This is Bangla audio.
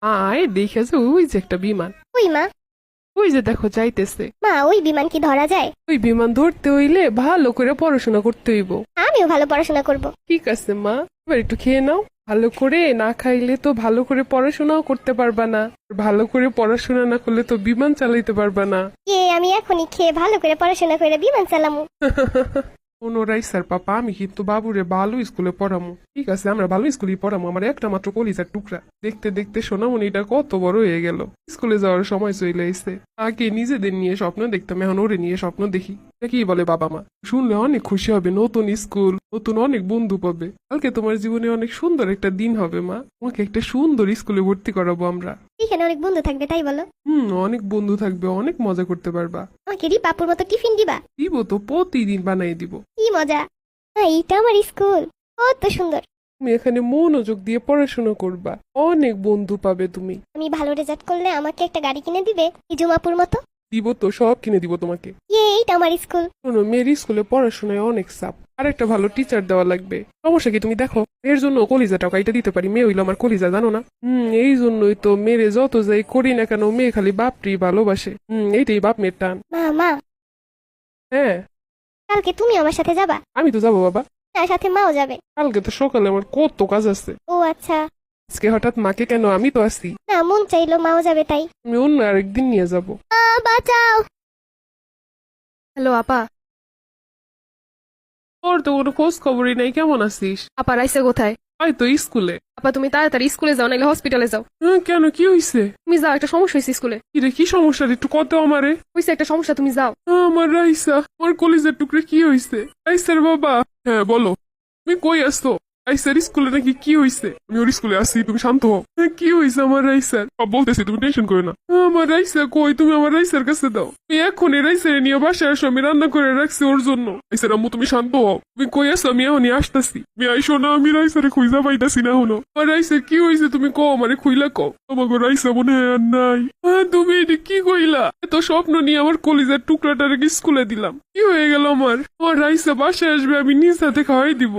আয় দেখেছো ওই যে একটা বিমান, ওই মা, ওই যে দেখো যাইতেছে। মা ওই বিমান কি ধরা যায়? ওই বিমান ধরতে হইলে ভালো করে পড়াশোনা করতে হইব। আমিও ভালো পড়াশোনা করব। ঠিক আছে মা, এবার একটু খেয়ে নাও। ভালো করে না খাইলে তো ভালো করে পড়াশোনাও করতে পারবা না, ভালো করে পড়াশোনা না করলে তো বিমান চালাইতে পারবা না। আমি এখনই খেয়ে ভালো করে পড়াশোনা করে বিমান চালামু। পুনরায় স্যার পাপা, আমি কিন্তু বাবুরে ভালো স্কুলে পড়ামু। ঠিক আছে, আমরা ভালো স্কুলেই পড়ামু। আমার একটা মাত্র কলিজার টুকরা। দেখতে দেখতে সোনামণিটা কত বড় হয়ে গেল, স্কুলে যাওয়ার সময় চলে এসে। আগে নিজেদের নিয়ে স্বপ্ন দেখতাম, এখন ওরে নিয়ে স্বপ্ন দেখি। কি বলে বাবা মা? শুনলে অনেক খুশি হবে, নতুন স্কুল, নতুন অনেক বন্ধু পাবে। কালকে তোমার জীবনে অনেক সুন্দর একটা দিন হবে মা, তোমাকে একটা সুন্দর স্কুলে ভর্তি করাবো আমরা। এখানে অনেক বন্ধু থাকবে তাই বলো? অনেক বন্ধু থাকবে, অনেক মজা করতে পারবা। আমাকে রিপাপুর মতো টিফিন দিবা? দিব তো, প্রতিদিন বানাই দিব। কি মজা! এইটা আমার স্কুল, কত সুন্দর। তুমি এখানে মনোযোগ দিয়ে পড়াশোনা করবা, অনেক বন্ধু পাবে তুমি। আমি ভালো রেজাল্ট করলে আমাকে একটা গাড়ি কিনে দিবে, ইজুমাপুর মতো? দিব তো, সব কিনে দিব তোমাকে। এইটা আমার স্কুল। শোনো, মেয়ের স্কুলে পড়াশোনায় অনেক চাপ, আর একটা ভালো টিচার দেওয়া লাগবে। সমস্যা কি তুমি দেখো, এর জন্য কলিজাটাও কাইটা দিতে পারি। মেয়ে হইলো আমার কলিজা, জানো না? এই জন্যই তো মেয়েরে যত যাই করি না কেন, মেয়ে খালি বাপটি ভালোবাসে। এইটাই বাপ মেয়ের টান। মা মা, হ্যাঁ, কালকে তুমি আমার সাথে যাবা? আমি তো যাবো বাবা। তার সাথে মাও যাবে? কালকে তো সকালে আমার কত কাজ আছে। ও আচ্ছা। আজকে হঠাৎ মাকে কেন? আমি তো আছি। না, মন চাইলো মাও যাবে তাই। আমি অন্য আরেকদিন নিয়ে যাব। বাঁচাও। হ্যালো আপা। তোর তো কোনো খোঁজ খবরই নাই, কেমন আছিস? আপা রাইসে কোথায়? হয়তো স্কুলে। আপা তুমি তাড়াতাড়ি স্কুলে যাও, নাহলে হসপিটালে যাও। কেন, কি হইছে? তুমি যাও, একটা সমস্যা হয়েছে স্কুলে। কিরে, কি সমস্যা রে? একটু কত আমারে। হয়েছে একটা সমস্যা, তুমি যাও। আমার রাইসা, আমার কলিজার টুকরে, কি হইছে? রাইসার বাবা। হ্যাঁ বলো, তুমি কই আসছো? রাইসার স্কুলে নাকি কি হইছে? আমি ওর স্কুলে আসছি, তুমি শান্ত হও। কি হইছে আমার রাইসার? সব বলতেছি, তুমি টেনশন করো না। আমার রাইসা কই? তুমি আমার রাইসার কাছে দাও। তুমি এখনই রাইসারে নিয়ে বাসায় আসো, আমি রান্না করে রাখছি ওর জন্য। রাইসার আম্মু, তুমি শান্ত হও। তুমি কই আসো? আমি এখনই আসতেছি। তুমি আইসো না, আমি রাইসারে খুঁজা পাইতাছি না হলো। আমার রাইসার কি হইছে তুমি কও, আমারে খুইলা কও। তোমাকে রাইসা মনে হয় আর নাই। তুমি এটি কি কইলা? এত স্বপ্ন নিয়ে আমার কলিজার টুকরাটারে স্কুলে দিলাম, কি হয়ে গেল আমার? আমার রাইসা বাসায় আসবে, আমি নিজ হাতে খাওয়াই দিব।